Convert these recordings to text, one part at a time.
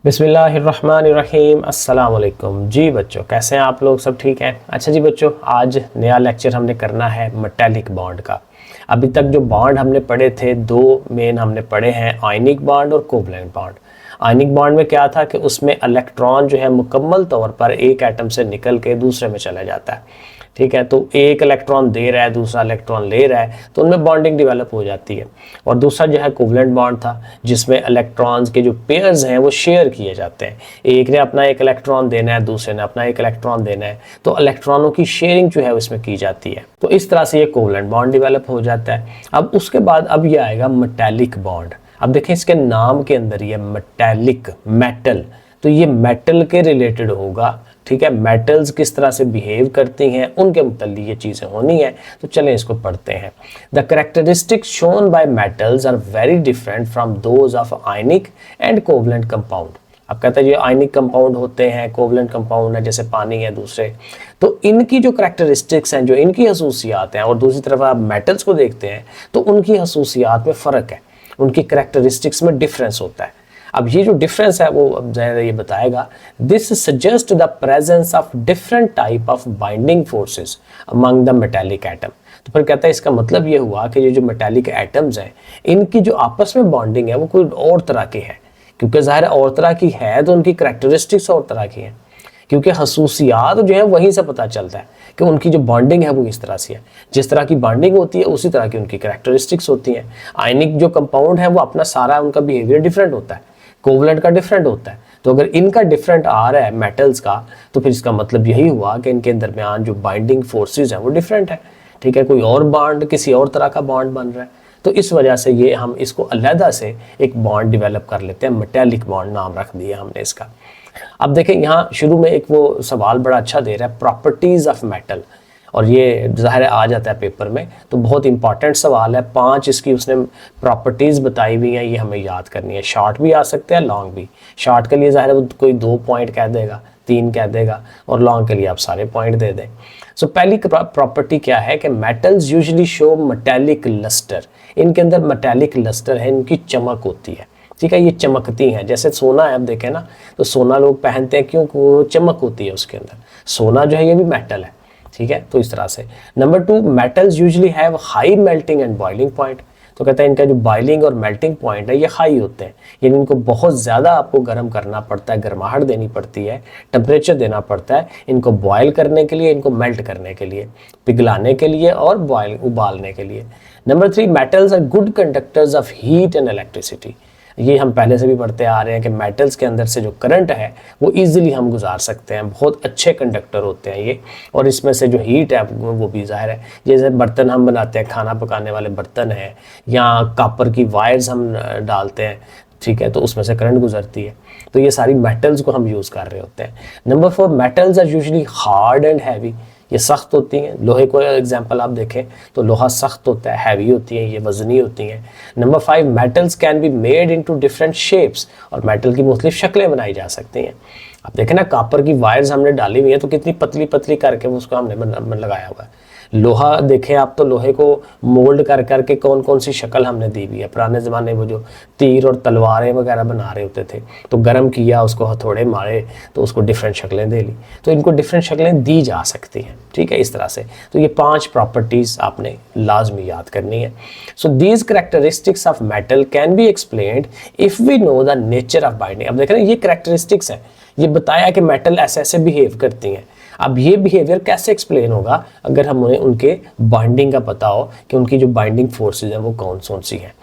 बिस्मिल्लाहिर्रहमानिर्रहीम। अस्सलाम वालेकुम। जी बच्चों, कैसे हैं आप लोग? सब ठीक हैं? अच्छा जी बच्चों, आज नया लेक्चर हमने करना है मेटालिक बॉन्ड का। अभी तक जो बॉन्ड हमने पढ़े थे, दो मेन हमने पढ़े हैं, आयनिक बॉन्ड और कोवलेंट बॉन्ड। आयनिक बॉन्ड में क्या था कि उसमें इलेक्ट्रॉन जो है मुकम्मल तौर पर एक एटम से निकल के दूसरे में चला जाता है। ठीक है, तो एक इलेक्ट्रॉन दे रहा है, दूसरा इलेक्ट्रॉन ले रहा है, तो उनमें बॉन्डिंग डेवलप हो जाती है। और दूसरा जो है कोवलेंट बॉन्ड था, जिसमें इलेक्ट्रॉन्स के जो पेयर्स हैं वो शेयर किए जाते हैं। एक ने अपना एक इलेक्ट्रॉन देना है, दूसरे ने अपना एक इलेक्ट्रॉन देना है, तो इलेक्ट्रॉनों की शेयरिंग जो है उसमें की जाती है। तो इस तरह से ये कोवलेंट बॉन्ड डेवलप हो जाता है। अब उसके बाद अब ये आएगा मेटालिक बॉन्ड। अब देखें इसके नाम के अंदर ये मेटालिक, मेटल, तो ये मेटल के रिलेटेड होगा। ठीक है, मेटल्स किस तरह से बिहेव करती हैं उनके मुताल्लिक ये चीज़ें होनी है। तो चलें इसको पढ़ते हैं। The characteristics shown by metals are very different from those of ionic and covalent compound. अब कहते हैं ये आयनिक कंपाउंड होते हैं, कोवलेंट कंपाउंड है, जैसे पानी है दूसरे, तो इनकी जो करैक्टरिस्टिक्स हैं, जो इनकी खसूसियात हैं, और दूसरी तरफ आप मेटल्स को देखते हैं तो उनकी खसूसियात में फ़र्क है, उनकी करैक्टरिस्टिक्स में डिफरेंस होता है। अब ये जो डिफरेंस है वो अब ये बताएगा। This suggest the presence of different type of binding forces among the metallic atom. तो फिर कहता है इसका मतलब ये हुआ कि ये जो मेटालिक एटम्स हैं, इनकी जो आपस में बॉन्डिंग है वो कोई और तरह की है, क्योंकि ज़ाहिर और तरह की है तो उनकी करैक्टरिस्टिक्स और तरह की हैं, क्योंकि खसूसियात जो है वहीं से पता चलता है कि उनकी जो बॉन्डिंग है वो इस तरह से है। जिस तरह की बॉन्डिंग होती है उसी तरह की उनकी करैक्टरिस्टिक्स होती हैं। आयनिक जो कंपाउंड है वो अपना सारा उनका बिहेवियर डिफरेंट होता है, कोवलेंट का डिफरेंट होता है। तो अगर इनका डिफरेंट आ रहा है मेटल्स का, तो फिर इसका मतलब यही हुआ कि इनके दरमियान जो बाइंडिंग फोर्सेस हैं वो डिफरेंट है। ठीक है, कोई और बॉन्ड, किसी और तरह का बॉन्ड बन रहा है, तो इस वजह से ये हम इसको अलहदा से एक बॉन्ड डेवलप कर लेते हैं। मेटालिक बॉन्ड नाम रख दिया हमने इसका। अब देखें यहाँ शुरू में एक वो सवाल बड़ा अच्छा दे रहा है, प्रॉपर्टीज़ ऑफ मेटल, और ये ज़ाहिर आ जाता है पेपर में, तो बहुत इंपॉर्टेंट सवाल है। 5 इसकी उसने प्रॉपर्टीज़ बताई हुई हैं, ये हमें याद करनी है। शॉर्ट भी आ सकते हैं, लॉन्ग भी। शॉर्ट के लिए ज़ाहिर है कोई 2 पॉइंट कह देगा, 3 कह देगा, और लॉन्ग के लिए आप सारे पॉइंट दे दें। सो पहली प्रॉपर्टी क्या है कि metals usually show metallic lustre. इनके अंदर मेटालिक लस्टर है, इनकी चमक होती है। ठीक है, ये चमकती हैं, जैसे सोना है, अब देखें ना, तो सोना लोग पहनते हैं क्यों? वो चमक होती है उसके अंदर। सोना जो है ये भी मेटल है। ठीक है, तो इस तरह से। Number 2, metals usually have high melting and boiling point. तो कहते हैं इनका जो बॉइलिंग और मेल्टिंग पॉइंट है ये हाई होते हैं, यानी इनको बहुत ज़्यादा आपको गर्म करना पड़ता है, गर्माहट देनी पड़ती है, टेम्परेचर देना पड़ता है इनको बॉयल करने के लिए, इनको मेल्ट करने के लिए, पिघलाने के लिए और बॉयल उबालने के लिए। Number 3, metals are good conductors of heat and electricity. ये हम पहले से भी पढ़ते आ रहे हैं कि मेटल्स के अंदर से जो करंट है वो इजीली हम गुजार सकते हैं, बहुत अच्छे कंडक्टर होते हैं ये। और इसमें से जो हीट है वो भी ज़ाहिर है, जैसे बर्तन हम बनाते हैं, खाना पकाने वाले बर्तन हैं, या कॉपर की वायर्स हम डालते हैं, ठीक है, तो उसमें से करंट गुजरती है। तो ये सारी मेटल्स को हम यूज़ कर रहे होते हैं। Number 4, metals are usually hard and heavy. ये सख्त होती हैं। लोहे को एग्जांपल आप देखें तो लोहा सख्त होता है, हैवी होती है, ये वजनी होती हैं। Number 5, metals can be made into different shapes. और मेटल की मुख्तलिफ शक्लें बनाई जा सकती हैं। अब देखें ना, कॉपर की वायर्स हमने डाली हुई हैं तो कितनी पतली पतली करके उसको हमने लगाया हुआ है। लोहा देखें आप तो लोहे को मोल्ड कर करके कौन कौन सी शक्ल हमने दी हुई है। पुराने ज़माने में वो जो तीर और तलवारें वगैरह बना रहे होते थे, तो गर्म किया, उसको हथौड़े मारे, तो उसको डिफरेंट शक्लें दे ली। तो इनको डिफरेंट शक्लें दी जा सकती हैं। ठीक है, इस तरह से। तो ये 5 प्रॉपर्टीज़ आपने लाजमी याद करनी है। So these characteristics of metal can be explained if we know the nature of binding. अब देख रहे हैं ये करैक्टरिस्टिक्स हैं, ये बताया कि मेटल ऐसे ऐसे बिहेव करती हैं। अब ये बिहेवियर कैसे एक्सप्लेन होगा? अगर हमें उनके बाइंडिंग का पता हो कि उनकी जो बाइंडिंग फोर्सेस हैं वो कौन कौन सी हैं।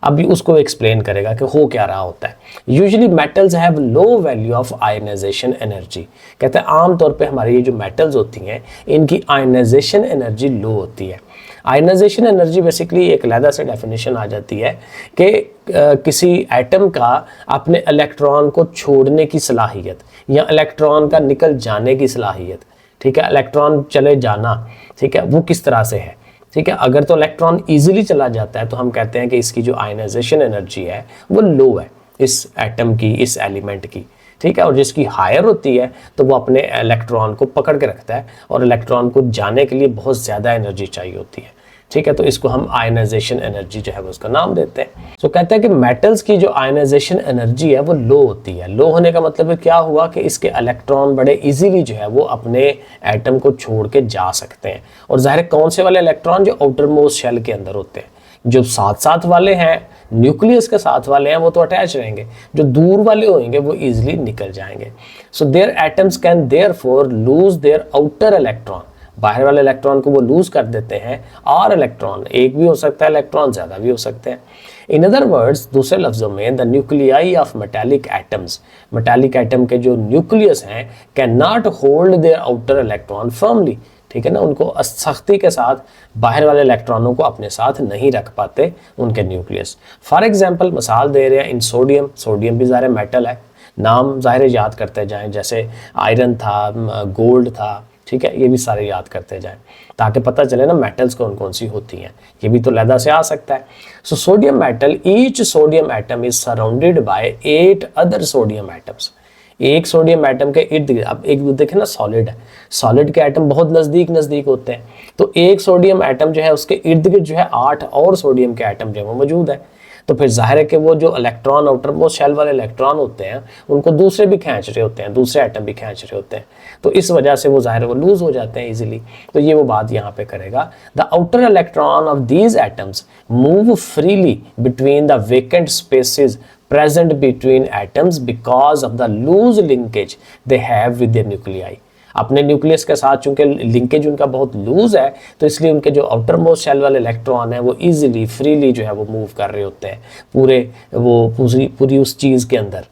अभी उसको एक्सप्लेन करेगा कि हो क्या रहा होता है। Usually metals have low value of ionisation energy. कहते हैं आमतौर पे हमारी ये जो मेटल्स होती हैं इनकी आयनाइजेशन एनर्जी लो होती है। आयनाइजेशन एनर्जी बेसिकली एक अलग से डेफिनेशन आ जाती है कि किसी एटम का अपने इलेक्ट्रॉन को छोड़ने की सलाहियत या इलेक्ट्रॉन का निकल जाने की सलाहियत। ठीक है, इलेक्ट्रॉन चले जाना, ठीक है, वो किस तरह से है। ठीक है, अगर तो इलेक्ट्रॉन इजीली चला जाता है तो हम कहते हैं कि इसकी जो आयनाइजेशन एनर्जी है वो लो है इस एटम की, इस एलिमेंट की। ठीक है, और जिसकी हायर होती है तो वो अपने इलेक्ट्रॉन को पकड़ के रखता है और इलेक्ट्रॉन को जाने के लिए बहुत ज़्यादा एनर्जी चाहिए होती है। ठीक है, तो इसको हम आयनाइजेशन एनर्जी जो है वो उसका नाम देते हैं। तो कहते हैं कि मेटल्स की जो आयनाइजेशन एनर्जी है वो लो होती है। लो होने का मतलब है क्या हुआ कि इसके इलेक्ट्रॉन बड़े इजीली जो है वो अपने एटम को छोड़ के जा सकते हैं। और ज़ाहिर है कौन से वाले इलेक्ट्रॉन, जो आउटर मोस्ट शेल के अंदर होते हैं। जो साथ साथ वाले हैं, न्यूक्लियस के साथ वाले हैं, वो तो अटैच रहेंगे, जो दूर वाले होंगे वो इजीली निकल जाएंगे। So their atoms can therefore lose their outer electron, बाहर वाले इलेक्ट्रॉन को वो लूज कर देते हैं। और इलेक्ट्रॉन एक भी हो सकता है, इलेक्ट्रॉन ज़्यादा भी हो सकते हैं। इन अदर वर्ड्स, दूसरे लफ्जों में, the nuclei of metallic atoms, metallic atom के जो न्यूक्लियस हैं, can not hold their outer electron firmly, ठीक है ना, उनको सख्ती के साथ बाहर वाले इलेक्ट्रॉनों को अपने साथ नहीं रख पाते उनके न्यूक्लियस। फॉर एग्जांपल मिसाल दे रहे हैं इन सोडियम, सोडियम भी ज़ाहिर मेटल है, नाम ज़ाहिर याद करते जाएं, जैसे आयरन था, गोल्ड था, ठीक है, ये भी सारे याद करते जाएं ताकि पता चले ना मेटल्स कौन कौन सी होती हैं। ये भी तो लैदा से आ सकता है। So sodium metal, each sodium atom is surrounded by 8 other sodium atoms. एक सोडियम एटम के इर्द गिर्द, अब एक देखें ना, सॉलिड है, सॉलिड के एटम बहुत नज़दीक नज़दीक होते हैं, तो एक सोडियम एटम जो है उसके इर्द गिर्द जो है 8 और सोडियम के एटम जो है वो मौजूद है। तो फिर जाहिर है कि वो जो इलेक्ट्रॉन आउटर मोस्ट शेल वाले इलेक्ट्रॉन होते हैं उनको दूसरे भी खींच रहे होते हैं, दूसरे एटम भी खींच रहे होते हैं, तो इस वजह से वो जाहिर है वो लूज हो जाते हैं इजीली। तो ये वो बात यहाँ पे करेगा, the outer electron of these atoms move freely between the vacant spaces present between atoms because of the loose linkage they have with their nuclei। अपने न्यूक्लियस के साथ चूंकि लिंकेज उनका बहुत लूज है, तो इसलिए उनके जो आउटर मोस्ट शेल वाले इलेक्ट्रॉन है वो इजीली फ्रीली जो है वो मूव कर रहे होते हैं पूरी उस चीज़ के अंदर,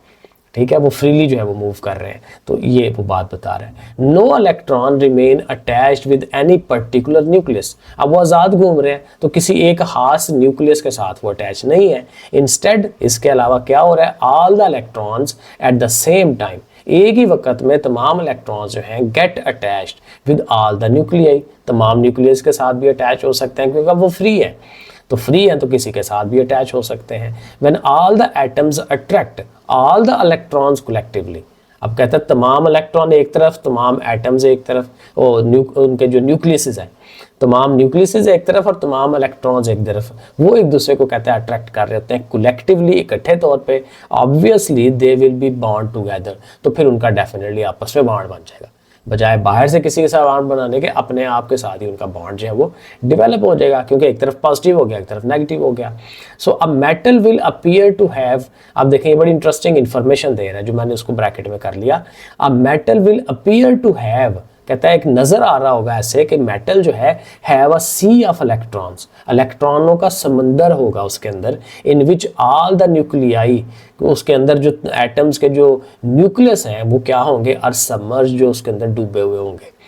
ठीक है, वो फ्रीली जो है वो मूव कर रहे हैं। तो ये वो बात बता रहे हैं। No electron remain attached with any particular nucleus, अब वो आज़ाद घूम रहे हैं तो किसी एक खास न्यूक्लियस के साथ वो अटैच नहीं है। इंस्टेड, इसके अलावा क्या हो रहा है, all the electrons at the same time, एक ही वक्त में तमाम इलेक्ट्रॉन्स जो हैं get attached with all the nuclei, तमाम न्यूक्लियस के साथ भी अटैच हो सकते हैं क्योंकि वो फ्री है, तो फ्री है तो किसी के साथ भी अटैच हो सकते हैं। When all the atoms attract all the electrons collectively, अब कहता है तमाम इलेक्ट्रॉन एक तरफ, तमाम एटम्स एक तरफ, उनके जो न्यूक्लियस हैं, तमाम न्यूक्लियस एक तरफ और तमाम इलेक्ट्रॉन्स एक तरफ, वो एक दूसरे को कहते हैं अट्रैक्ट कर रहे होते हैं कलेक्टिवली, इकट्ठे तौर पे। Obviously they will be bond together, तो फिर उनका डेफिनेटली आपस में बॉन्ड बन जाएगा, बजाय बाहर से किसी के साथ बॉन्ड बनाने के अपने आप के साथ ही उनका बॉन्ड जो है वो डेवलप हो जाएगा, क्योंकि एक तरफ पॉजिटिव हो गया, एक तरफ नेगेटिव हो गया। So a metal will appear to have, अब देखें ये बड़ी इंटरेस्टिंग इंफॉर्मेशन दे रहा है जो मैंने उसको ब्रैकेट में कर लिया। A metal will appear to have, कहता है एक नजर आ रहा होगा ऐसे कि मेटल जो है have a sea of electrons, इलेक्ट्रॉनों का समंदर होगा उसके अंदर, in which all the nuclei, उसके अंदर जो एटम्स के जो न्यूक्लियस हैं वो क्या होंगे, और सबमर्ज, जो उसके अंदर डूबे हुए होंगे।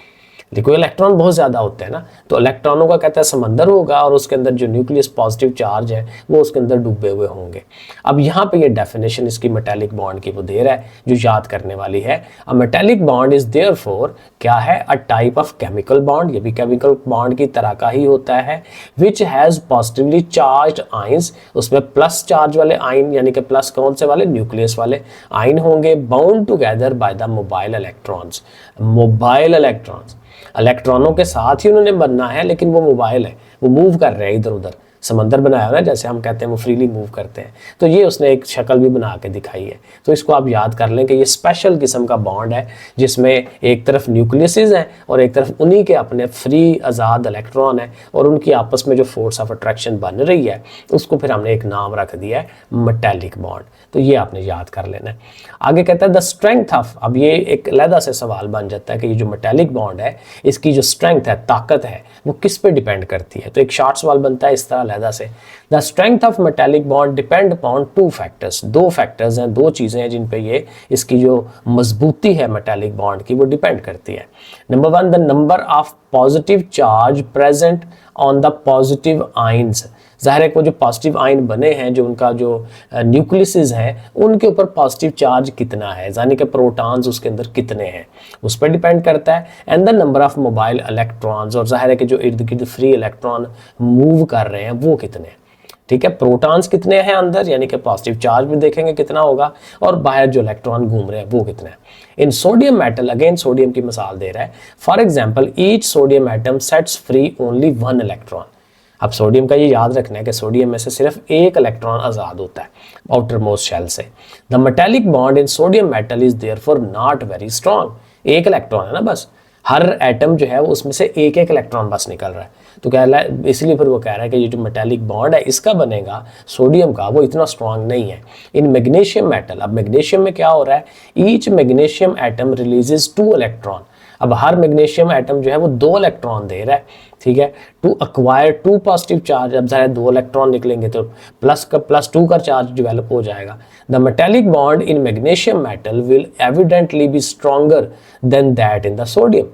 देखो इलेक्ट्रॉन बहुत ज़्यादा होते हैं ना, तो इलेक्ट्रॉनों का कहता है समंदर होगा और उसके अंदर जो न्यूक्लियस पॉजिटिव चार्ज है वो उसके अंदर डूबे हुए होंगे। अब यहाँ पे ये डेफिनेशन इसकी मेटालिक बॉन्ड की वो दे रहा है जो याद करने वाली है। अ मेटालिक बॉन्ड इज देयरफॉर क्या है, a type of chemical bond, ये भी केमिकल बॉन्ड की तरह का ही होता है, which has positively charge ions, उसमें प्लस चार्ज वाले आइन, यानी कि प्लस कौन से वाले, न्यूक्लियस वाले आइन होंगे, bound together by the mobile electrons, mobile electrons, इलेक्ट्रॉनों के साथ ही उन्होंने बनना है, लेकिन वो मोबाइल है, वो मूव कर रहे हैं इधर उधर, समंदर बनाया ना जैसे हम कहते हैं वो फ्रीली मूव करते हैं, तो ये उसने एक शक्ल भी बना के दिखाई है। तो इसको आप याद कर लें कि ये स्पेशल किस्म का बॉन्ड है जिसमें एक तरफ न्यूक्लियसेस हैं और एक तरफ उन्हीं के अपने फ्री आज़ाद इलेक्ट्रॉन है, और उनकी आपस में जो फोर्स ऑफ अट्रैक्शन बन रही है उसको फिर हमने एक नाम रख दिया है मेटालिक बॉन्ड। तो ये आपने याद कर लेना है। आगे कहता है द स्ट्रेंथ ऑफ, अब ये एक अलहदा से सवाल बन जाता है कि ये जो मेटालिक बॉन्ड है इसकी जो स्ट्रेंथ है, ताकत है, वो किस पे डिपेंड करती है। तो एक शॉर्ट सवाल बनता है इस तरह अलहदा से, the strength of metallic bond depend upon two factors, दो फैक्टर्स हैं, दो चीज़ें हैं जिन पे ये इसकी जो मजबूती है मेटालिक बॉन्ड की वो डिपेंड करती है। Number one, the number of positive charge present on the positive ions, ज़ाहिर है वो जो पॉजिटिव आइन बने हैं, जो उनका जो न्यूक्लियस हैं उनके ऊपर पॉजिटिव चार्ज कितना है, यानी कि प्रोटॉन्स उसके अंदर कितने हैं, उस पर डिपेंड करता है। And the number of mobile electrons, और ज़ाहिर है कि जो इर्द गिर्द फ्री इलेक्ट्रॉन मूव कर रहे हैं वो कितने हैं, ठीक है, प्रोटॉन्स कितने हैं अंदर, यानी कि पॉजिटिव चार्ज भी देखेंगे कितना होगा, और बाहर जो इलेक्ट्रॉन घूम रहे हैं वो कितने हैं। इन सोडियम मेटल, अगेन सोडियम की मिसाल दे रहा है, for example each sodium atom sets free only one electron. अब सोडियम का ये याद रखना है कि सोडियम में से सिर्फ एक इलेक्ट्रॉन आज़ाद होता है आउटर मोस्ट शेल से। The metallic bond in sodium metal is therefore not very strong. एक इलेक्ट्रॉन है ना बस, हर एटम जो है वो उसमें से एक एक इलेक्ट्रॉन बस निकल रहा है। तो कह रहा है, इसलिए फिर वो कह रहा है कि ये जो मेटेलिक बॉन्ड है इसका बनेगा सोडियम का, वो इतना स्ट्रांग नहीं है। इन मैग्नीशियम मेटल, अब मैग्नीशियम में क्या हो रहा है, each magnesium atom releases 2 electron. अब हर मैग्नीशियम एटम जो है वो 2 इलेक्ट्रॉन दे रहा है, ठीक है, टू अक्वायर 2 पॉजिटिव चार्ज। अब ज़ाहिर 2 इलेक्ट्रॉन निकलेंगे तो +2 का चार्ज डेवलप हो जाएगा। The metallic bond in magnesium metal will evidently be stronger than that in the sodium,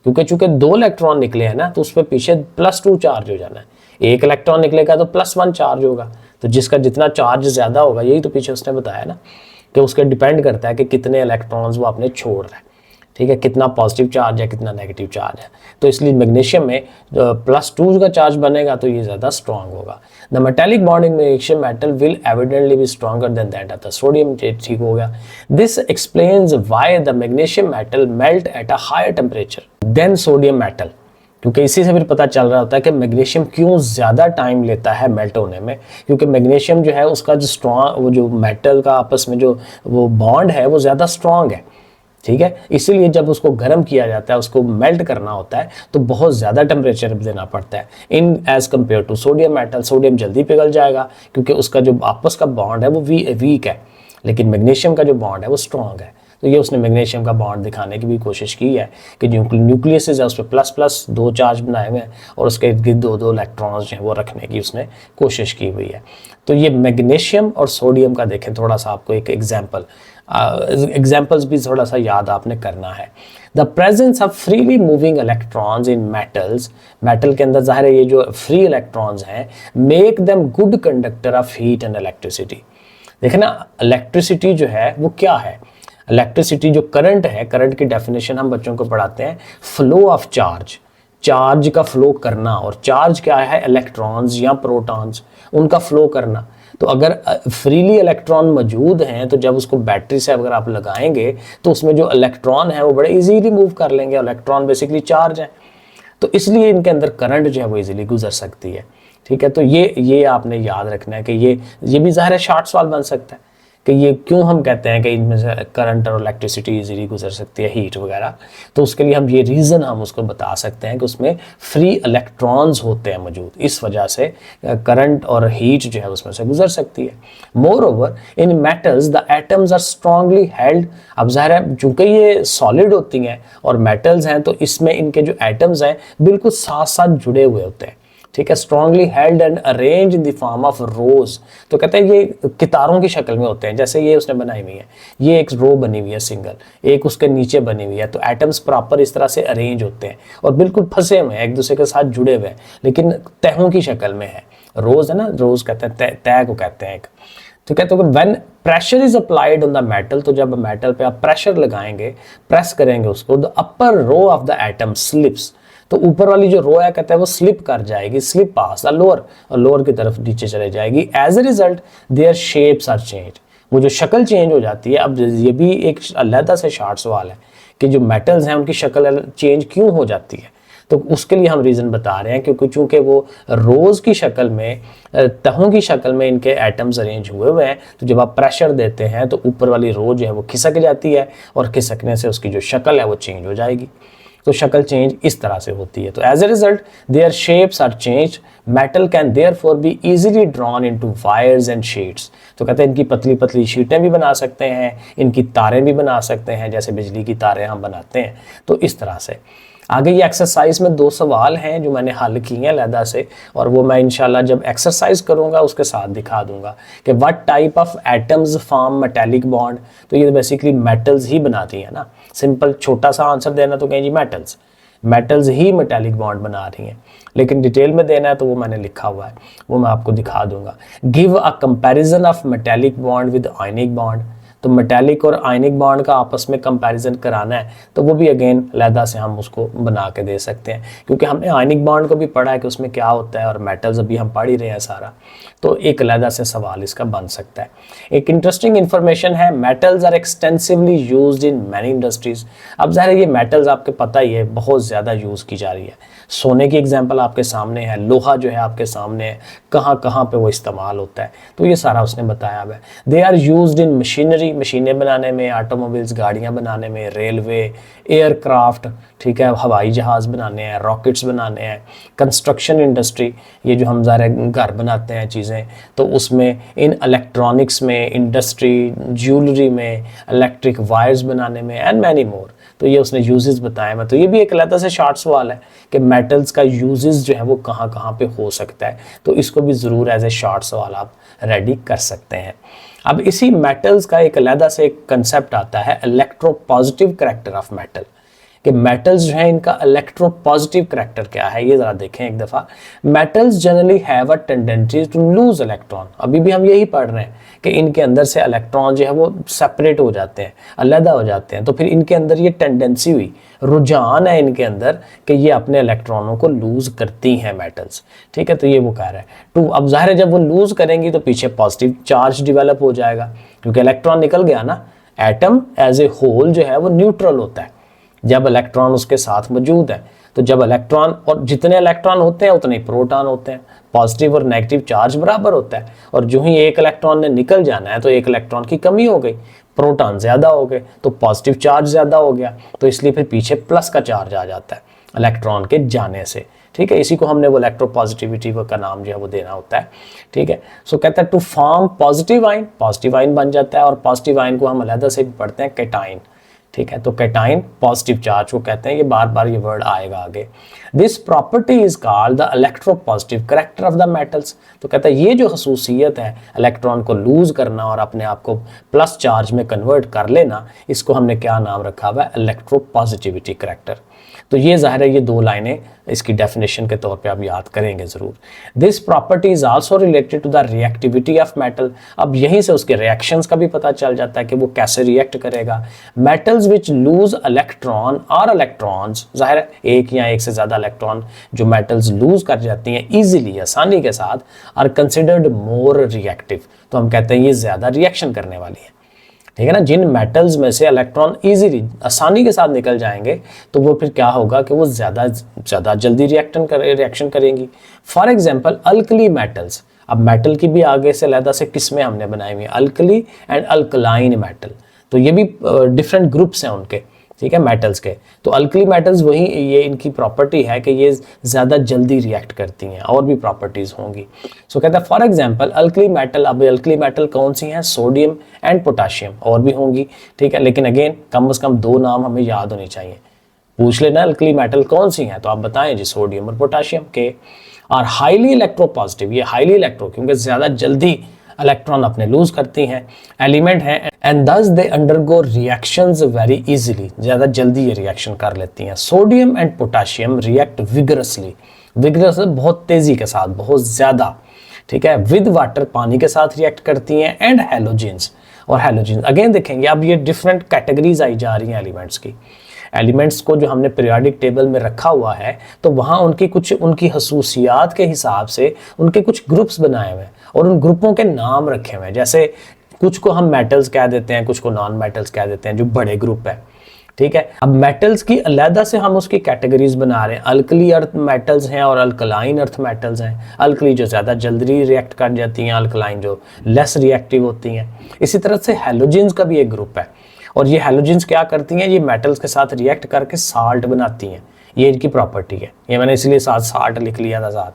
क्योंकि चूंकि 2 इलेक्ट्रॉन निकले हैं ना, तो उस पर पीछे +2 चार्ज हो जाना है। एक इलेक्ट्रॉन निकलेगा तो +1 चार्ज होगा। तो जिसका जितना चार्ज ज़्यादा होगा, यही तो पीछे उसने बताया ना कि उसके डिपेंड करता है कि कितने इलेक्ट्रॉन्स वो आपने छोड़ रहा है, ठीक है, कितना पॉजिटिव चार्ज है, कितना नेगेटिव चार्ज है। तो इसलिए मैग्नीशियम में +2 का चार्ज बनेगा तो ये ज़्यादा स्ट्रॉन्ग होगा। The metallic bond in magnesium metal will evidently be stronger than that of the sodium. ठीक हो गया। This explains why the magnesium metal melt at a higher temperature than sodium metal, क्योंकि इसी से फिर पता चल रहा होता है कि मैग्नीशियम क्यों ज़्यादा टाइम लेता है मेल्ट होने में, क्योंकि मैग्नीशियम जो है उसका जो स्ट्रॉन्ग, वो जो मेटल का आपस में जो वो बॉन्ड है वो ज़्यादा स्ट्रॉन्ग है, ठीक है। इसीलिए जब उसको गर्म किया जाता है, उसको मेल्ट करना होता है, तो बहुत ज़्यादा टेम्परेचर देना पड़ता है in as compare to sodium metal. Sodium जल्दी पिघल जाएगा क्योंकि उसका जो आपस का बॉन्ड है वो वीक है, लेकिन मैग्नीशियम का जो बॉन्ड है वो स्ट्रॉन्ग है। तो ये उसने मैग्नीशियम का बॉन्ड दिखाने की भी कोशिश की है कि जो न्यूक्लियस है उस पर +2 चार्ज बनाए हुए हैं और उसके इर्द गिर्द 2 इलेक्ट्रॉन्स जो हैं वो रखने की उसने कोशिश की हुई है। तो ये मैग्नीशियम और सोडियम का देखें थोड़ा सा, आपको एक एग्जाम्पल्स भी थोड़ा सा याद आपने करना है। The presence of freely moving electrons in metals, metal के अंदर जाहिर है ये जो फ्री इलेक्ट्रॉन्स हैं, make them good conductor of heat and electricity. देखें ना, इलेक्ट्रिसिटी जो है वो क्या है, इलेक्ट्रिसिटी जो करंट है, करंट की डेफिनेशन हम बच्चों को पढ़ाते हैं, फ्लो ऑफ चार्ज, चार्ज का फ्लो करना। और चार्ज क्या है, इलेक्ट्रॉन्स या प्रोटॉन्स, उनका फ्लो करना। तो अगर फ्रीली इलेक्ट्रॉन मौजूद हैं तो जब उसको बैटरी से अगर आप लगाएंगे तो उसमें जो इलेक्ट्रॉन है वो बड़े इजीली मूव कर लेंगे। इलेक्ट्रॉन बेसिकली चार्ज है, तो इसलिए इनके अंदर करंट जो है वो इजीली गुजर सकती है, ठीक है। तो ये आपने याद रखना है कि ये भी ज़ाहिर है शॉर्ट सवाल बन सकता है कि ये क्यों हम कहते हैं कि इनमें से करंट और इलेक्ट्रिसिटी इजीली गुजर सकती है, हीट वगैरह। तो उसके लिए हम ये रीज़न हम उसको बता सकते हैं कि उसमें फ्री इलेक्ट्रॉन्स होते हैं मौजूद, इस वजह से करंट और हीट जो है उसमें से गुजर सकती है। Moreover in metals the atoms are strongly held. अब ज़ाहिर है चूँकि ये सॉलिड होती हैं और मेटल्स हैं, तो इसमें इनके जो एटम्स हैं बिल्कुल साथ साथ जुड़े हुए होते हैं, ठीक है। Strongly held and arrange in the form of रोज। तो कहते हैं ये कितारों की शक्ल में होते हैं, जैसे ये उसने बनाई हुई है, ये एक रो बनी हुई है सिंगल, एक उसके नीचे बनी हुई है। तो एटम्स प्रॉपर इस तरह से अरेंज होते हैं और बिल्कुल फंसे हुए हैं, एक दूसरे के साथ जुड़े हुए हैं, लेकिन तहों की शक्ल में है। रोज है ना, रोज कहते हैं, तह को कहते हैं एक। तो कहते हैं when pressure is applied on the metal, तो जब मेटल पे आप प्रेशर लगाएंगे, प्रेस करेंगे उसको, the upper row of the atom slips. तो ऊपर वाली जो रो है कहते हैं वो स्लिप कर जाएगी, स्लिप पास द लोअर, और लोअर की तरफ नीचे चले जाएगी। As a result their shapes are change, वो जो शक्ल चेंज हो जाती है। अब ये भी एक अलग से शार्ट सवाल है कि जो मेटल्स हैं उनकी शक्ल चेंज क्यों हो जाती है। तो उसके लिए हम रीज़न बता रहे हैं क्योंकि चूंकि वो रोज़ की शक्ल में, तहों की शक्ल में इनके एटम्स अरेंज हुए हैं, तो जब आप प्रेशर देते हैं तो ऊपर वाली रो जो है वो खिसक जाती है और खिसकने से उसकी जो शक्ल है वो चेंज हो जाएगी। तो शक्ल चेंज इस तरह से होती है। तो as a result their shapes are change, metal can therefore be easily drawn into wires and sheets. तो कहते हैं इनकी पतली पतली शीटें भी बना सकते हैं, इनकी तारें भी बना सकते हैं, जैसे बिजली की तारें हम बनाते हैं। तो इस तरह से आगे ये एक्सरसाइज में 2 सवाल हैं जो मैंने हल किए हैं अलहदा से, और वो मैं इंशाल्लाह जब एक्सरसाइज करूंगा उसके साथ दिखा दूंगा कि what type of atoms form metallic bond. तो ये बेसिकली मेटल्स ही बनाती है ना, सिंपल छोटा सा आंसर देना तो कहें जी मेटल्स ही मेटेलिक बॉन्ड बना रही हैं, लेकिन डिटेल में देना है तो वो मैंने लिखा हुआ है, वो मैं आपको दिखा दूंगा। Give a comparison of metallic bond with ionic bond. तो मेटालिक और आयनिक बॉन्ड का आपस में कंपैरिजन कराना है तो वो भी अगेन अलहदा से हम उसको बना के दे सकते हैं, क्योंकि हमने आयनिक बॉन्ड को भी पढ़ा है कि उसमें क्या होता है और मेटल्स अभी हम पढ़ ही रहे हैं सारा, तो एक अलहदा से सवाल इसका बन सकता है। एक इंटरेस्टिंग इन्फॉर्मेशन है, metals are extensively used in many industries. अब ज़ाहिर है ये मेटल्स आपके पता ही है बहुत ज़्यादा यूज़ की जा रही है। सोने की एग्जांपल आपके सामने है, लोहा जो है आपके सामने है, कहाँ कहाँ पे वो इस्तेमाल होता है, तो ये सारा उसने बताया हुआ है। They are used in machinery, मशीनें बनाने में, ऑटोमोबाइल्स गाड़ियाँ बनाने में, रेलवे, एयरक्राफ्ट, ठीक है, हवाई जहाज़ बनाने हैं, रॉकेट्स बनाने हैं, कंस्ट्रक्शन इंडस्ट्री, ये जो हम ज़ाहिर घर बनाते हैं चीज़ें, तो उसमें, इन इलेक्ट्रॉनिक्स में, इंडस्ट्री, ज्वेलरी में, इलेक्ट्रिक वायर्स बनाने में एंड मैनी मोर। तो ये उसने यूजेस बताए हैं। तो ये भी एक अलग से शॉर्ट सवाल है कि मेटल्स का यूजेस जो है वो कहाँ कहाँ पे हो सकता है, तो इसको भी ज़रूर एज ए शॉर्ट सवाल आप रेडी कर सकते हैं। अब इसी मेटल्स का एक अलग से एक कंसेप्ट आता है इलेक्ट्रोपॉजिटिव करैक्टर ऑफ मेटल, कि मेटल्स जो है इनका इलेक्ट्रोपॉजिटिव करैक्टर क्या है, ये ज़रा देखें एक दफ़ा। Metals generally have a tendency to lose electron, अभी भी हम यही पढ़ रहे हैं कि इनके अंदर से इलेक्ट्रॉन जो है वो सेपरेट हो जाते हैं, अलग हो जाते हैं, तो फिर इनके अंदर ये टेंडेंसी हुई, रुझान है इनके अंदर कि ये अपने इलेक्ट्रॉनों को लूज करती हैं मेटल्स, ठीक है। तो ये वो कह रहा है टू, अब जाहिर है जब वो लूज करेंगी तो पीछे पॉजिटिव चार्ज डिवेलप हो जाएगा, क्योंकि इलेक्ट्रॉन निकल गया ना। एटम एज ए होल जो है वो न्यूट्रल होता है जब इलेक्ट्रॉन उसके साथ मौजूद है, तो जब इलेक्ट्रॉन, और जितने इलेक्ट्रॉन होते हैं उतने ही प्रोटॉन होते हैं, पॉजिटिव और नेगेटिव चार्ज बराबर होता है, और जो ही एक इलेक्ट्रॉन ने निकल जाना है तो एक इलेक्ट्रॉन की कमी हो गई, प्रोटॉन ज़्यादा हो गए तो पॉजिटिव चार्ज ज़्यादा हो गया, तो इसलिए फिर पीछे प्लस का चार्ज आ जाता है इलेक्ट्रॉन के जाने से, ठीक है। इसी को हमने वो इलेक्ट्रोपॉजिटिविटी का नाम जो है वो देना होता है, ठीक है। सो कहता है टू फॉर्म पॉजिटिव आयन बन जाता है, और पॉजिटिव आयन को हम अलग से भी पढ़ते हैं कैटाइन, ठीक है। तो कैटाइन पॉजिटिव चार्ज को कहते हैं, ये बार बार ये वर्ड आएगा आगे। This property is called the electropositive character of the metals. तो कहता है ये जो खसूसियत है इलेक्ट्रॉन को लूज करना और अपने आप को प्लस चार्ज में कन्वर्ट कर लेना, इसको हमने क्या नाम रखा हुआ है, इलेक्ट्रोपॉजिटिविटी करैक्टर। तो ये जाहिर है ये दो लाइनें इसकी डेफिनेशन के तौर पे आप याद करेंगे ज़रूर। This property is also related to the reactivity of metal. अब यहीं से उसके रिएक्शंस का भी पता चल जाता है कि वो कैसे रिएक्ट करेगा। मेटल्स विच लूज इलेक्ट्रॉन और इलेक्ट्रॉन्स, जाहिर है एक या एक से ज़्यादा इलेक्ट्रॉन जो मेटल्स लूज कर जाती हैं ईजिली, आसानी के साथ, आर कंसिडर्ड मोर रिएक्टिव। तो हम कहते हैं ये ज़्यादा रिएक्शन करने वाली है, ठीक है ना। जिन मेटल्स में से इलेक्ट्रॉन इजीली, आसानी के साथ निकल जाएंगे तो वो फिर क्या होगा कि वो ज़्यादा जल्दी रिएक्शन करेंगी। For example alkali metals. अब मेटल की भी आगे से अलग से किस्में हमने बनाई हुई हैं, अल्कली एंड अल्कलाइन मेटल, तो ये भी डिफरेंट ग्रुप्स हैं उनके, ठीक है, मेटल्स के। तो अल्कली मेटल्स वही, ये इनकी प्रॉपर्टी है कि ये ज़्यादा जल्दी रिएक्ट करती हैं, और भी प्रॉपर्टीज़ होंगी। सो कहता है फॉर एग्जांपल अल्कली मेटल। अब अल्कली मेटल कौन सी हैं, सोडियम एंड पोटाशियम, और भी होंगी, ठीक है, लेकिन अगेन कम से कम दो नाम हमें याद होने चाहिए। पूछ लेना अल्कली मेटल कौन सी हैं तो आप बताएं जी, सोडियम और पोटाशियम के। और हाईली इलेक्ट्रोपॉजिटिव, ये हाईली इलेक्ट्रो, क्योंकि ज़्यादा जल्दी इलेक्ट्रॉन अपने लूज करती हैं, एलिमेंट हैं, and thus they undergo reactions very easily, ज़्यादा जल्दी ये रिएक्शन कर लेती हैं। Sodium and potassium react vigorously, बहुत तेज़ी के साथ, बहुत ज़्यादा, ठीक है, विद वाटर, पानी के साथ रिएक्ट करती हैं, एंड हैलोजेंस, और हैलोजेंस अगेन देखेंगे अब ये डिफरेंट कैटेगरीज आई जा रही हैं एलिमेंट्स की। एलिमेंट्स को जो हमने पीरियोडिक टेबल में रखा हुआ है तो वहाँ उनकी खसूसियात के हिसाब से उनके कुछ ग्रुप्स बनाए हुए हैं, और उन ग्रुपों के नाम रखे हुए हैं। जैसे कुछ को हम मेटल्स कह देते हैं, कुछ को नॉन मेटल्स कह देते हैं, जो बड़े ग्रुप है, ठीक है। अब मेटल्स की अलहदा से हम उसकी कैटेगरीज बना रहे हैं। अल्कली अर्थ मेटल्स हैं और अल्कलाइन अर्थ मेटल्स हैं। अल्कली जो ज़्यादा जल्दी रिएक्ट कर जाती हैं, अल्कलाइन जो लेस रिएक्टिव होती हैं। इसी तरह से हैलोजेंस का भी एक ग्रुप है, और ये हैलोजेंस क्या करती हैं, ये मेटल्स के साथ रिएक्ट करके साल्ट बनाती हैं, ये इनकी प्रॉपर्टी है। ये मैंने इसलिए साथ साल्ट लिख लिया था साथ,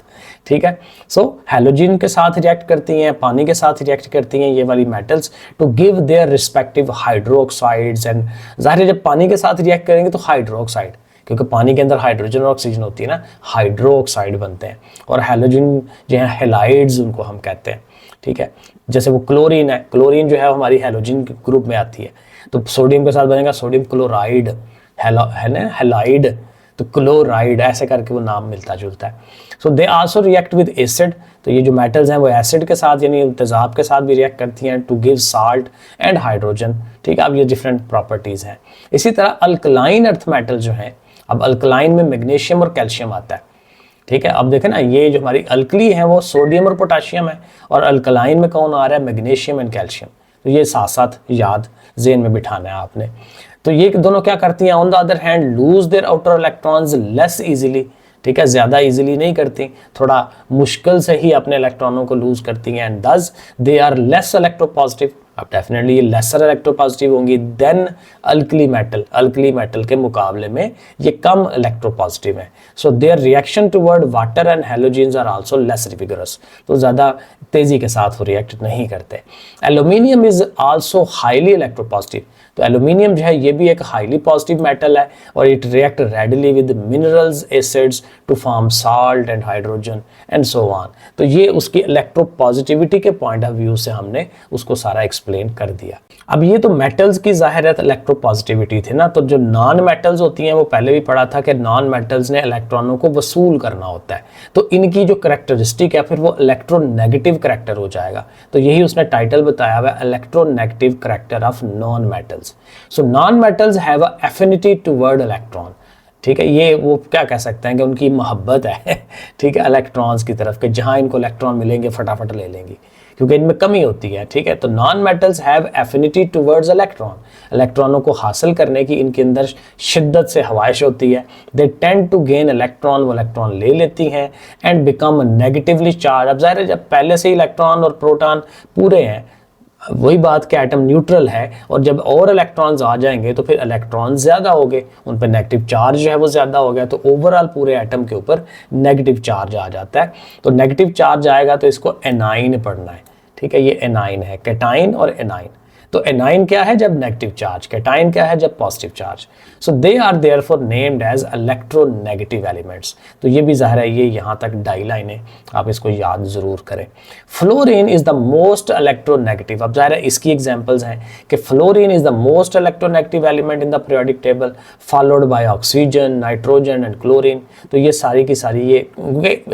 ठीक है। सो हैलोजन के साथ रिएक्ट करती हैं, पानी के साथ रिएक्ट करती हैं ये वाली metals, to give their respective hydroxides, and जाहिर है जब पानी के साथ रिएक्ट करेंगे तो हाइड्रोक्साइड, क्योंकि पानी के अंदर हाइड्रोजन और ऑक्सीजन होती है ना, हाइड्रोक्साइड बनते हैं। और हैलोजन जो है हैलाइड्स उनको हम कहते हैं, ठीक है। जैसे वो क्लोरीन है, क्लोरीन जो है हमारी हैलोजन के ग्रुप में आती है, तो सोडियम के साथ बनेगा सोडियम क्लोराइड, है ना, हैलाइड। तो क्लोराइड ऐसे करके वो नाम मिलता जुलता है। So they also react with acid, तो ये जो मेटल्स हैं वो एसिड के साथ यानी तेजाब के साथ भी रिएक्ट करती हैं to give salt and hydrogen. ठीक है, अब ये डिफरेंट प्रॉपर्टीज़ हैं। इसी तरह अल्कलाइन अर्थ मेटल जो है, अब अल्कलाइन में मैग्नीशियम और कैल्शियम आता है। ठीक है, अब देखें ना, ये जो हमारी अल्कली है वो सोडियम और पोटाशियम है, और अल्कलाइन में कौन आ रहा है, मैग्नीशियम एंड कैल्शियम। तो ये साथ साथ याद ज़हन में बिठाना है आपने। तो ये दोनों क्या करती हैं, on the other hand loose their outer electrons less easily. ठीक है, ज़्यादा इजीली नहीं करती, थोड़ा मुश्किल से ही अपने इलेक्ट्रॉनों को लूज करती हैं, and thus they are less electropositive. अब डेफिनेटली ये लेसर इलेक्ट्रोपॉजिटिव होंगी than alkali metal, alkali metal के मुकाबले में ये कम इलेक्ट्रोपॉजिटिव है। So their reaction toward water and halogens are also less vigorous, तो ज़्यादा तेज़ी के साथ वो रिएक्ट नहीं करते। Aluminium is also highly electropositive, तो एल्यूमिनियम जो है ये भी एक हाईली पॉजिटिव मेटल है, और it react readily with minerals acids to form salt and hydrogen and so on. तो ये उसकी इलेक्ट्रोपॉजिटिविटी के पॉइंट ऑफ व्यू से हमने उसको सारा एक्सप्लेन कर दिया। अब ये तो मेटल्स की जाहिर है इलेक्ट्रोपॉजिटिविटी थी ना, तो जो नॉन मेटल्स होती हैं वो पहले भी पढ़ा था कि नॉन मेटल्स ने इलेक्ट्रॉनों को वसूल करना होता है, तो इनकी जो करेक्टरिस्टिक है फिर वो इलेक्ट्रोनेगेटिव करेक्टर हो जाएगा। तो यही उसने टाइटल बताया हुआ है, electronegative character of non metals. So non metals have a affinity toward electron. ठीक है, ये वो क्या कह सकते हैं कि उनकी मोहब्बत है ठीक है इलेक्ट्रॉन्स की तरफ, कि जहां इनको इलेक्ट्रॉन मिलेंगे फटाफट ले लेंगी, क्योंकि इनमें कमी होती है। ठीक है, तो non metals have affinity towards electron, इलेक्ट्रॉनों को हासिल करने की इनके अंदर शिद्दत से हवाइश होती है। They tend to gain electron, वो इलेक्ट्रॉन ले लेती हैं, एंड बिकम नेगेटिवली चार्ज। अब जाहिर है जब पहले से ही इलेक्ट्रॉन और प्रोटॉन पूरे हैं, वही बात कि एटम न्यूट्रल है, और जब और इलेक्ट्रॉन्स आ जाएंगे तो फिर इलेक्ट्रॉन ज़्यादा हो गए, उन पर नेगेटिव चार्ज जो है वो ज़्यादा हो गया, तो ओवरऑल पूरे एटम के ऊपर नेगेटिव चार्ज आ जाता है। तो नेगेटिव चार्ज आएगा तो इसको एनाइन पढ़ना है। ठीक है, ये एनाइन है, कैटाइन और एनाइन। तो एनाइन क्या है, जब नेगेटिव चार्ज, कैटाइन क्या है, जब positive charge. So they are therefore named as electronegative elements. तो ये भी ज़ाहिर है, ये यहाँ तक डाई लाइन है, आप इसको याद ज़रूर करें। Fluorine is the most electronegative. अब ज़ाहिर है इसकी एग्जांपल्स हैं कि fluorine is the most electronegative element in the periodic table, followed by oxygen, nitrogen and chlorine. तो ये सारी की सारी ये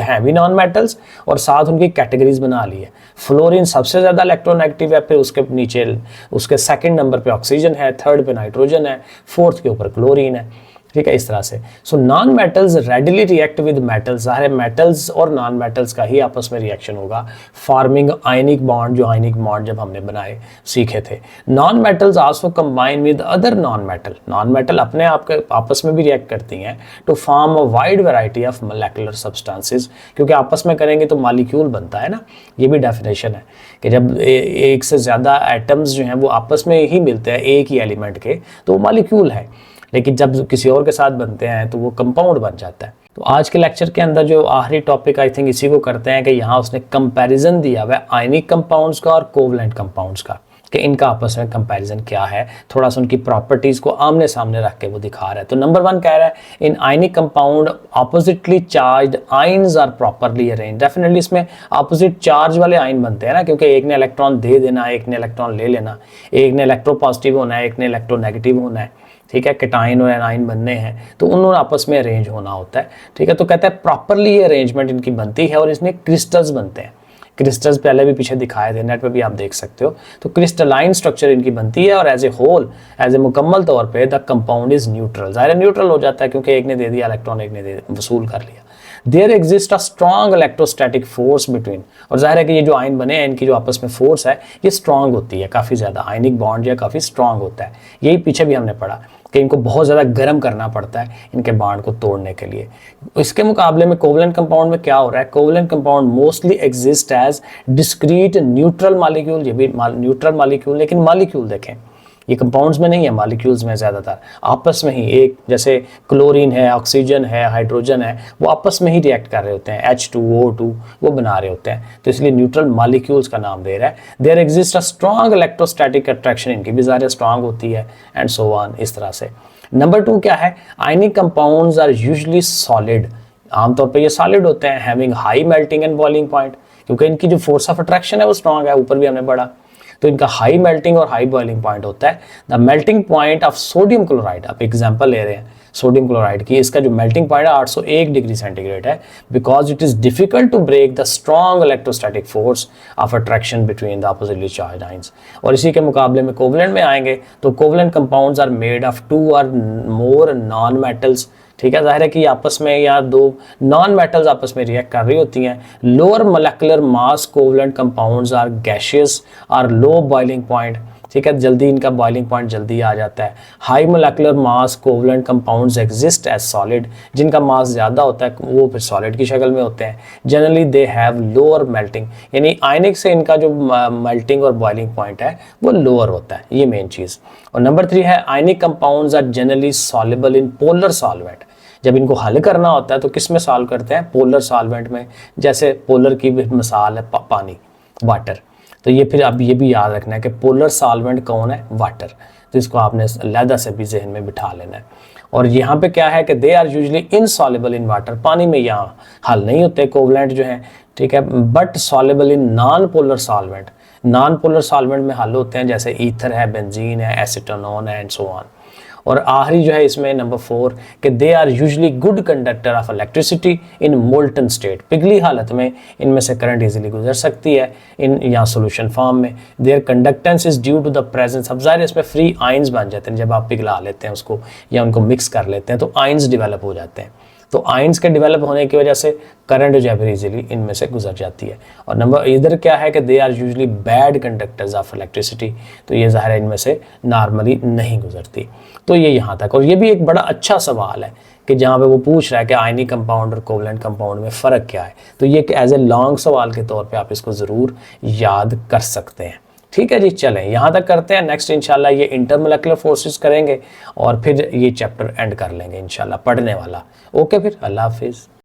हैं भी नॉन मेटल्स, और साथ उनकी कैटेगरीज बना ली है। फ्लोरीन सबसे ज़्यादा इलेक्ट्रोनेगेटिव है, फिर उसके नीचे उसके सेकंड नंबर पे ऑक्सीजन है, थर्ड पे नाइट्रोजन है, फोर्थ के ऊपर क्लोरीन है। ठीक है, इस तरह से। So non metals readily react with metals, सारे मेटल्स और नॉन मेटल्स का ही आपस में रिएक्शन होगा, फॉर्मिंग आयनिक बॉन्ड, जो आयनिक बॉन्ड जब हमने बनाए सीखे थे। Non metals also combine with other non metal, non metal अपने आप के आपस में भी रिएक्ट करती हैं to form a wide variety of molecular substances, क्योंकि आपस में करेंगे तो मॉलिक्यूल बनता है ना। ये भी डेफिनेशन है कि जब एक से ज़्यादा एटम्स जो हैं वो आपस में ही मिलते हैं एक ही एलिमेंट के, तो वो मॉलिक्यूल है, लेकिन जब किसी और के साथ बनते हैं तो वो कंपाउंड बन जाता है। तो आज के लेक्चर के अंदर जो आखिरी टॉपिक आई थिंक इसी को करते हैं कि यहाँ उसने कंपैरिजन दिया हुआ है आयनिक कंपाउंड्स का और कोवलेंट कंपाउंड्स का, कि इनका आपस में कंपैरिजन क्या है, थोड़ा सा उनकी प्रॉपर्टीज़ को आमने सामने रख के वो दिखा रहा है। तो नंबर 1 कह रहा है, in ionic compound oppositely charge ions are properly arrange. Definitely इसमें ऑपोजिट चार्ज वाले आयन बनते हैं ना, क्योंकि एक ने इलेक्ट्रॉन दे देना, एक ने इलेक्ट्रॉन ले लेना, एक ने इलेक्ट्रोपॉजिटिव होना है, एक ने इलेक्ट्रोनेगेटिव होना है। ठीक है, कैटाइन और एनाइन बनने हैं तो उन्होंने आपस में अरेंज होना होता है। ठीक है, तो कहता है प्रॉपरली ये अरेंजमेंट इनकी बनती है, और इसमें क्रिस्टल्स बनते हैं। क्रिस्टल्स पहले भी पीछे दिखाए थे, नेट पे भी आप देख सकते हो। तो क्रिस्टलाइन स्ट्रक्चर इनकी बनती है, और as a whole, as a मुकम्मल तौर पे द कंपाउंड इज न्यूट्रल। ज़ाहिर न्यूट्रल हो जाता है क्योंकि एक ने दे दिया इलेक्ट्रॉन, एक ने वसूल कर लिया। There exist a strong electrostatic force between, और जाहिर है कि ये जो आयन बने हैं इनकी जो आपस में फोर्स है ये स्ट्रॉन्ग होती है, काफ़ी ज़्यादा आयनिक बॉन्ड या काफ़ी स्ट्रॉन्ग होता है। यही पीछे भी हमने पढ़ा कि इनको बहुत ज़्यादा गर्म करना पड़ता है इनके बॉन्ड को तोड़ने के लिए। इसके मुकाबले में कोवलेंट कंपाउंड में क्या हो रहा है, covalent compound mostly exist as discrete neutral molecule. ये भी न्यूट्रल मॉलिक्यूल, लेकिन मॉलिक्यूल देखें ये कंपाउंड्स में नहीं है, मॉलिक्यूल्स में ज़्यादातर आपस में ही, एक जैसे क्लोरीन है, ऑक्सीजन है, हाइड्रोजन है, वो आपस में ही रिएक्ट कर रहे होते हैं, H2O2 वो बना रहे होते हैं, तो इसलिए न्यूट्रल मॉलिक्यूल्स का नाम दे रहा है। There exist a strong electrostatic attraction, इनकी भी ज़्यादा स्ट्रॉन्ग होती है, एंड सो ऑन, इस तरह से। नंबर 2 क्या है, ionic compounds are usually solid, आमतौर पर ये सॉलिड होते हैं, having high melting and boiling point, क्योंकि इनकी जो फोर्स ऑफ अट्रैक्शन है वो स्ट्रॉन्ग है, ऊपर भी हमने पढ़ा, तो इनका हाई मेल्टिंग और हाई बॉइलिंग पॉइंट होता है। The melting point of sodium chloride, आप एग्जांपल ले रहे हैं, सोडियम क्लोराइड की, इसका जो मेल्टिंग पॉइंट है 801 डिग्री सेंटीग्रेड है, because it is difficult to break the strong electrostatic force of attraction between the oppositely charged ions. और इसी के मुकाबले में कोवलेंट में आएंगे तो covalent compounds are made of 2 और मोर नॉन मेटल्स। ठीक है, जाहिर है कि आपस में या दो नॉन मेटल्स आपस में रिएक्ट कर रही होती हैं। Lower molecular mass covalent compounds are gaseous और लो बॉइलिंग पॉइंट। ठीक है, जल्दी इनका बॉइलिंग पॉइंट जल्दी आ जाता है। High molecular mass covalent compounds exist as solid, जिनका मास ज़्यादा होता है वो फिर सॉलिड की शक्ल में होते हैं। Generally they have lower melting, यानी आयनिक से इनका जो मेल्टिंग और बॉइलिंग पॉइंट है वो लोअर होता है, ये मेन चीज़। और नंबर 3 है ionic compounds are generally soluble in polar solvent. जब इनको हल करना होता है तो किस में सॉल्व करते हैं? पोलर सॉल्वेंट में। जैसे पोलर की भी मिसाल है पानी, वाटर। तो ये फिर अब ये भी याद रखना है कि पोलर सॉल्वेंट कौन है? वाटर। तो इसको आपने अलहदा से भी जहन में बिठा लेना है। और यहाँ पे क्या है कि they are usually insoluble in water, पानी में यहाँ हल नहीं होते कोवलेंट जो है, ठीक है, but soluble in non polar solvent. Non polar solvent में हल होते हैं, जैसे ईथर है, बेंजीन है, एसीटोनोन है एंड सो ऑन। और आखिरी जो है इसमें नंबर 4 कि they are usually good conductor of electricity in molten state. पिघली हालत में इनमें से करंट इजीली गुजर सकती है इन या सॉल्यूशन फॉर्म में। Their conductance is due to the presence, अब ज़ाहिर इसमें फ्री आयंस बन जाते हैं जब आप पिघला लेते हैं उसको या उनको मिक्स कर लेते हैं तो आयंस डेवलप हो जाते हैं। तो आयंस के डेवलप होने की वजह से करंट जो है फिर इजीली इनमें से गुजर जाती है। और नंबर इधर क्या है कि they are usually bad conductors of electricity, तो ये ज़ाहिर है इनमें से नॉर्मली नहीं गुजरती। तो ये यहाँ तक। और ये भी एक बड़ा अच्छा सवाल है कि जहाँ पे वो पूछ रहा है कि आयनिक कंपाउंड और कोवलेंट कंपाउंड में फ़र्क क्या है। तो ये एज ए लॉन्ग सवाल के तौर पे आप इसको ज़रूर याद कर सकते हैं। ठीक है जी, चलें यहाँ तक करते हैं। नेक्स्ट इंशाल्लाह ये इंटरमोलेकुलर फोर्सेस करेंगे और फिर ये चैप्टर एंड कर लेंगे इंशाल्लाह पढ़ने वाला। ओके, फिर अल्लाह हाफिज़।